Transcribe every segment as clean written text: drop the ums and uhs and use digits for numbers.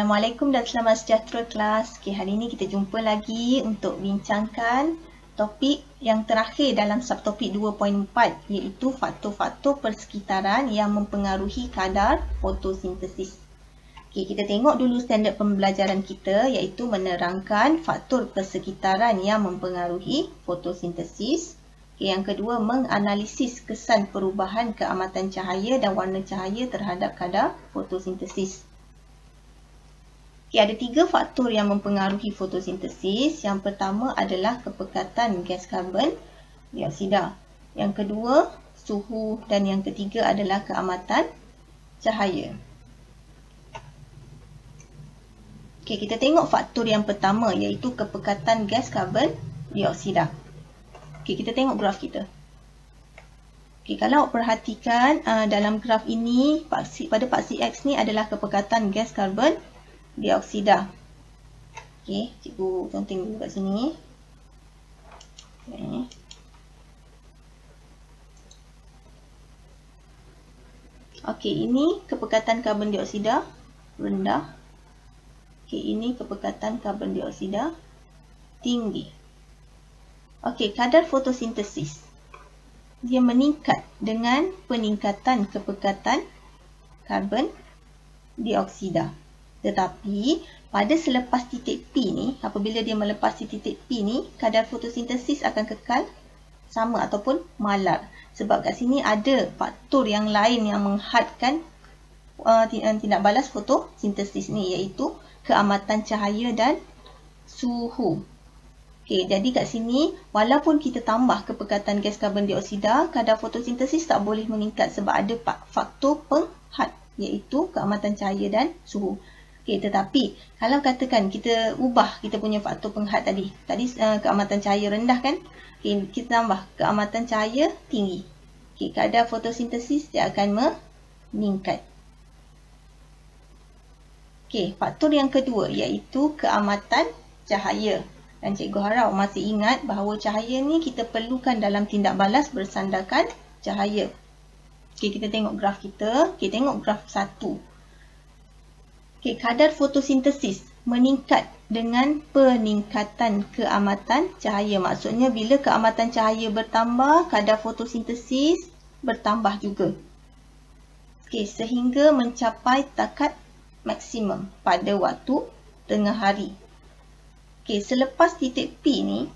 Assalamualaikum dan selamat sejahtera kelas. Hari ini kita jumpa lagi untuk bincangkan topik yang terakhir dalam subtopik 2.4 iaitu faktor-faktor persekitaran yang mempengaruhi kadar fotosintesis. Kita tengok dulu standard pembelajaran kita iaitu menerangkan faktor persekitaran yang mempengaruhi fotosintesis. Yang kedua, menganalisis kesan perubahan keamatan cahaya dan warna cahaya terhadap kadar fotosintesis. Ada 3 faktor yang mempengaruhi fotosintesis. Yang pertama adalah kepekatan gas karbon dioksida. Yang kedua, suhu, dan yang ketiga adalah keamatan cahaya. Kita tengok faktor yang pertama iaitu kepekatan gas karbon dioksida. Kita tengok graf kita. Kalau perhatikan dalam graf ini, pada paksi X ni adalah kepekatan gas karbon dioksida. Cikgu conteng dulu kat sini. Ini kepekatan karbon dioksida rendah. Ini kepekatan karbon dioksida tinggi. Kadar fotosintesis. Dia meningkat dengan peningkatan kepekatan karbon dioksida. Tetapi pada selepas titik P ni, apabila dia melepas titik P ni, kadar fotosintesis akan kekal sama ataupun malar. Sebab kat sini ada faktor yang lain yang menghadkan tindak balas fotosintesis ni iaitu keamatan cahaya dan suhu. Jadi kat sini walaupun kita tambah kepekatan gas karbon dioksida, kadar fotosintesis tak boleh meningkat sebab ada faktor penghad iaitu keamatan cahaya dan suhu. Tetapi kalau katakan kita ubah kita punya faktor penghad tadi keamatan cahaya rendah kan, kita tambah keamatan cahaya tinggi, kadar fotosintesis dia akan meningkat. Faktor yang kedua iaitu keamatan cahaya. Dan cikgu harap masih ingat bahawa cahaya ni kita perlukan dalam tindak balas bersandarkan cahaya. Kita tengok graf kita. Tengok graf 1. Kadar fotosintesis meningkat dengan peningkatan keamatan cahaya. Maksudnya bila keamatan cahaya bertambah, kadar fotosintesis bertambah juga. Sehingga mencapai takat maksimum pada waktu tengah hari. Selepas titik P ni,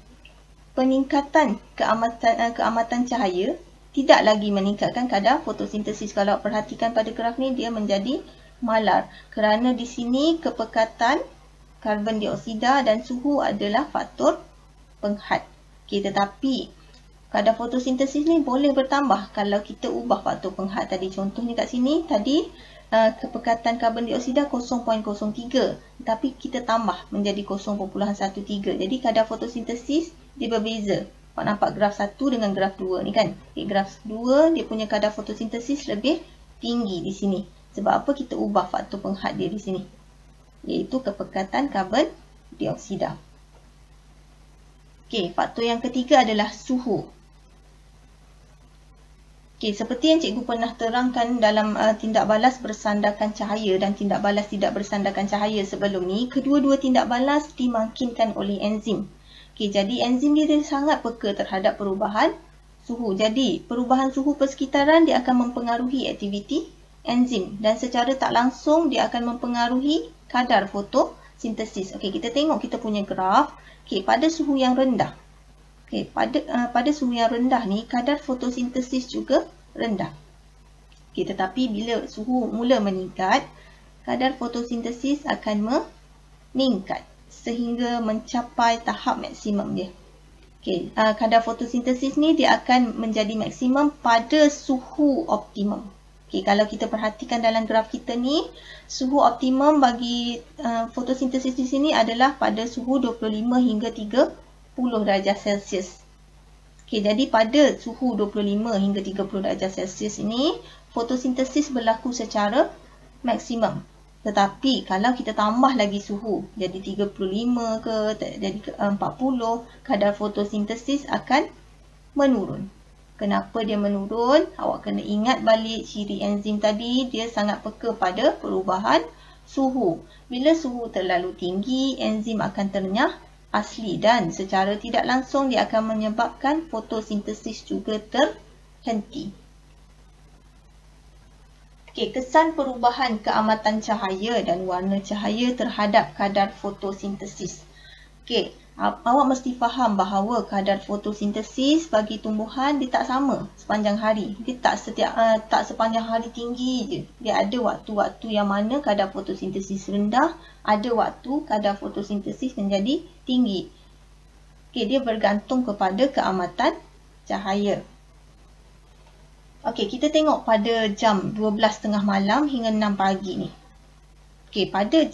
peningkatan keamatan cahaya tidak lagi meningkatkan kadar fotosintesis. Kalau perhatikan pada graf ni, dia menjadi malar. Kerana di sini kepekatan karbon dioksida dan suhu adalah faktor penghad. Tetapi kadar fotosintesis ni boleh bertambah kalau kita ubah faktor penghad tadi. Contohnya kat sini, tadi kepekatan karbon dioksida 0.03. Tapi kita tambah menjadi 0.13. Jadi kadar fotosintesis dia berbeza. Awak nampak graf 1 dengan graf 2 ni kan. Graf 2 dia punya kadar fotosintesis lebih tinggi di sini. Sebab apa? Kita ubah faktor penghad dia di sini, iaitu kepekatan karbon dioksida. Faktor yang ketiga adalah suhu. Seperti yang cikgu pernah terangkan dalam tindak balas bersandarkan cahaya dan tindak balas tidak bersandarkan cahaya sebelum ni, kedua-dua tindak balas dimakinkan oleh enzim. Jadi enzim dia sangat peka terhadap perubahan suhu. Jadi perubahan suhu persekitaran dia akan mempengaruhi aktiviti enzim dan secara tak langsung dia akan mempengaruhi kadar fotosintesis. Kita tengok kita punya graf. Pada suhu yang rendah. Pada suhu yang rendah ni kadar fotosintesis juga rendah. Tetapi bila suhu mula meningkat, kadar fotosintesis akan meningkat sehingga mencapai tahap maksimum dia. Kadar fotosintesis ni dia akan menjadi maksimum pada suhu optimum. Kalau kita perhatikan dalam graf kita ni, suhu optimum bagi fotosintesis di sini adalah pada suhu 25 hingga 30 darjah Celsius. Jadi pada suhu 25 hingga 30 darjah Celsius ini, fotosintesis berlaku secara maksimum. Tetapi kalau kita tambah lagi suhu, jadi 35 ke, jadi 40, kadar fotosintesis akan menurun. Kenapa dia menurun? Awak kena ingat balik ciri enzim tadi, dia sangat peka pada perubahan suhu. Bila suhu terlalu tinggi, enzim akan ternyah asli dan secara tidak langsung dia akan menyebabkan fotosintesis juga terhenti. Okey, kesan perubahan keamatan cahaya dan warna cahaya terhadap kadar fotosintesis. Okey, awak mesti faham bahawa kadar fotosintesis bagi tumbuhan dia tak sama sepanjang hari. Dia tak sepanjang hari tinggi je. Dia ada waktu-waktu yang mana kadar fotosintesis rendah, ada waktu kadar fotosintesis menjadi tinggi. Okey, dia bergantung kepada keamatan cahaya. Okey, kita tengok pada jam 12.30 malam hingga 6 pagi ni. Okey, pada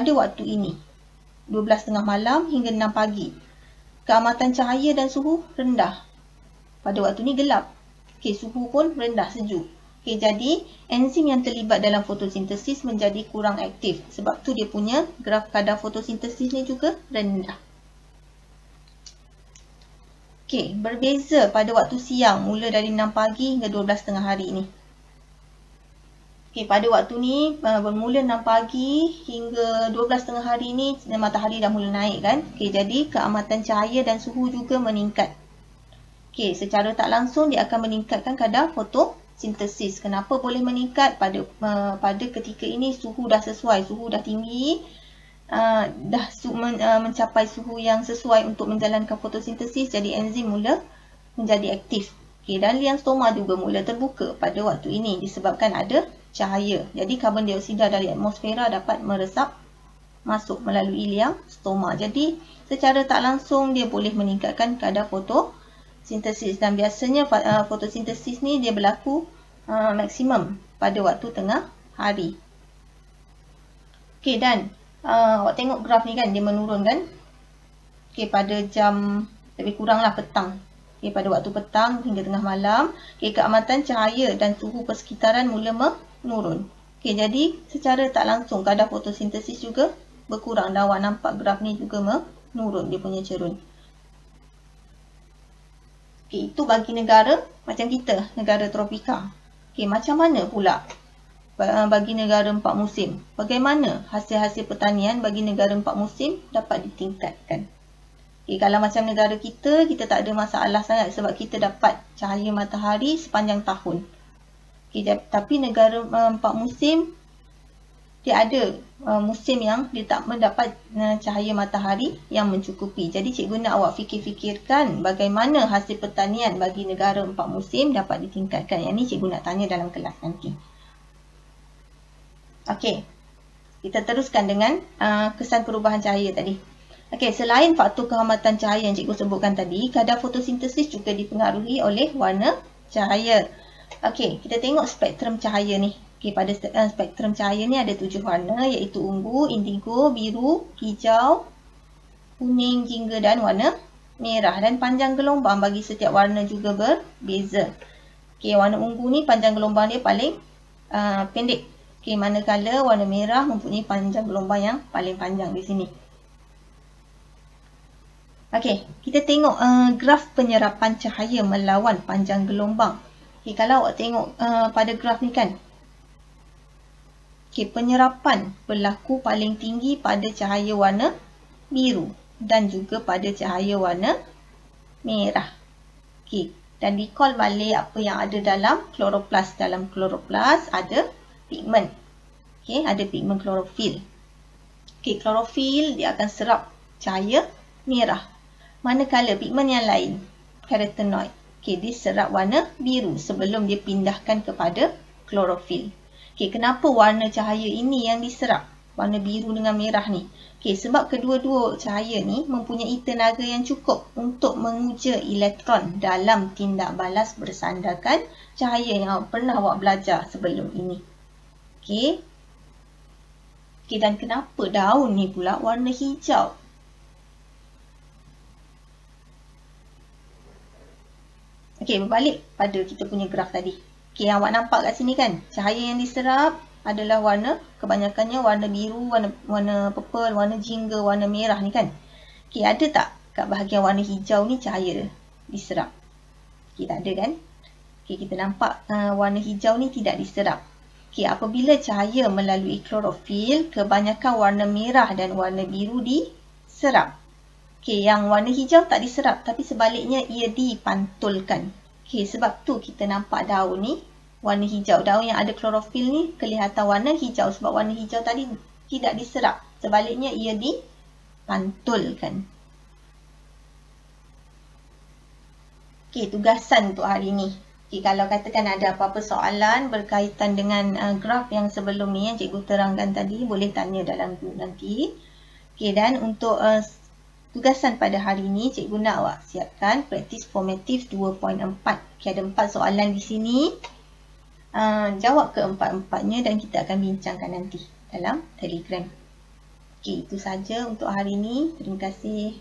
waktu ini 12.30 malam hingga 6 pagi. Keamatan cahaya dan suhu rendah. Pada waktu ni gelap. Okey, suhu pun rendah, sejuk. Okey, jadi enzim yang terlibat dalam fotosintesis menjadi kurang aktif. Sebab tu dia punya graf kadar fotosintesis ni juga rendah. Okey, berbeza pada waktu siang mula dari 6 pagi hingga 12.30 hari ni. Okey, pada waktu ni bermula 6 pagi hingga 12.30 hari ni matahari dah mula naik kan. Okey, jadi keamatan cahaya dan suhu juga meningkat. Okey, secara tak langsung dia akan meningkatkan kadar fotosintesis. Kenapa boleh meningkat? Pada ketika ini suhu dah sesuai, suhu dah tinggi. Mencapai suhu yang sesuai untuk menjalankan fotosintesis, jadi enzim mula menjadi aktif. Okay, dan liang stoma juga mula terbuka pada waktu ini disebabkan ada cahaya. Jadi karbon dioksida dari atmosfera dapat meresap masuk melalui liang stoma. Jadi secara tak langsung dia boleh meningkatkan kadar fotosintesis dan biasanya fotosintesis ni dia berlaku maksimum pada waktu tengah hari. Okey, dan awak tengok graf ni kan, dia menurun kan. Okey, pada jam lebih kuranglah petang. Okey, pada waktu petang hingga tengah malam, okey, keamatan cahaya dan suhu persekitaran mula menurun. Okey, jadi secara tak langsung kadar fotosintesis juga berkurang. Dan awak nampak graf ni juga menurun dia punya cerun. Okey, itu bagi negara macam kita, negara tropika. Okey, macam mana pula bagi negara 4 musim? Bagaimana hasil-hasil pertanian bagi negara 4 musim dapat ditingkatkan? Okay, kalau macam negara kita tak ada masalah sangat sebab kita dapat cahaya matahari sepanjang tahun. Okay, tapi negara 4 musim, dia ada musim yang dia tak mendapat cahaya matahari yang mencukupi. Jadi cikgu nak awak fikir-fikirkan bagaimana hasil pertanian bagi negara 4 musim dapat ditingkatkan. Yang ni cikgu nak tanya dalam kelas nanti. Okey, kita teruskan dengan kesan perubahan cahaya tadi. Okey, selain faktor kehambatan cahaya yang cikgu sebutkan tadi, kadar fotosintesis juga dipengaruhi oleh warna cahaya. Okey, kita tengok spektrum cahaya ni. Okey, pada spektrum cahaya ni ada 7 warna iaitu ungu, indigo, biru, hijau, kuning, jingga dan warna merah. Dan panjang gelombang bagi setiap warna juga berbeza. Okey, warna ungu ni panjang gelombang dia paling pendek. Okay, manakala warna merah mempunyai panjang gelombang yang paling panjang di sini. Okey, kita tengok graf penyerapan cahaya melawan panjang gelombang. Okay, kalau awak tengok pada graf ni kan. Okay, penyerapan berlaku paling tinggi pada cahaya warna biru dan juga pada cahaya warna merah. Okay, dan recall balik apa yang ada dalam kloroplas. Dalam kloroplas ada pigmen. Okey, ada pigmen klorofil. Okey, klorofil dia akan serap cahaya merah. Manakala pigmen yang lain, karotenoid, okey, dia serap warna biru sebelum dia pindahkan kepada klorofil. Okey, kenapa warna cahaya ini yang diserap? Warna biru dengan merah ni. Okey, sebab kedua-dua cahaya ni mempunyai tenaga yang cukup untuk menguja elektron dalam tindak balas bersandarkan cahaya yang pernah awak belajar sebelum ini. Okey. Okey, dan kenapa daun ni pula warna hijau? Okey, berbalik pada kita punya graf tadi. Okey, awak nampak kat sini kan? Cahaya yang diserap adalah warna, kebanyakannya warna biru, warna purple, warna jingga, warna merah ni kan? Okey, ada tak kat bahagian warna hijau ni cahaya diserap? Okey, tak ada kan? Okey, kita nampak warna hijau ni tidak diserap. Okey, apabila cahaya melalui klorofil, kebanyakan warna merah dan warna biru diserap. Okey, yang warna hijau tak diserap, tapi sebaliknya ia dipantulkan. Okey, sebab tu kita nampak daun ni warna hijau. Daun yang ada klorofil ni kelihatan warna hijau sebab warna hijau tadi tidak diserap. Sebaliknya ia dipantulkan. Okey, tugasan untuk hari ni. Okay, kalau katakan ada apa-apa soalan berkaitan dengan graf yang sebelum ni yang cikgu terangkan tadi, boleh tanya dalam group nanti. Okay, dan untuk tugasan pada hari ni, cikgu nak awak siapkan praktis formatif 2.4. Okay, ada 4 soalan di sini. Jawab keempat-empatnya dan kita akan bincangkan nanti dalam Telegram. Okay, itu saja untuk hari ni. Terima kasih.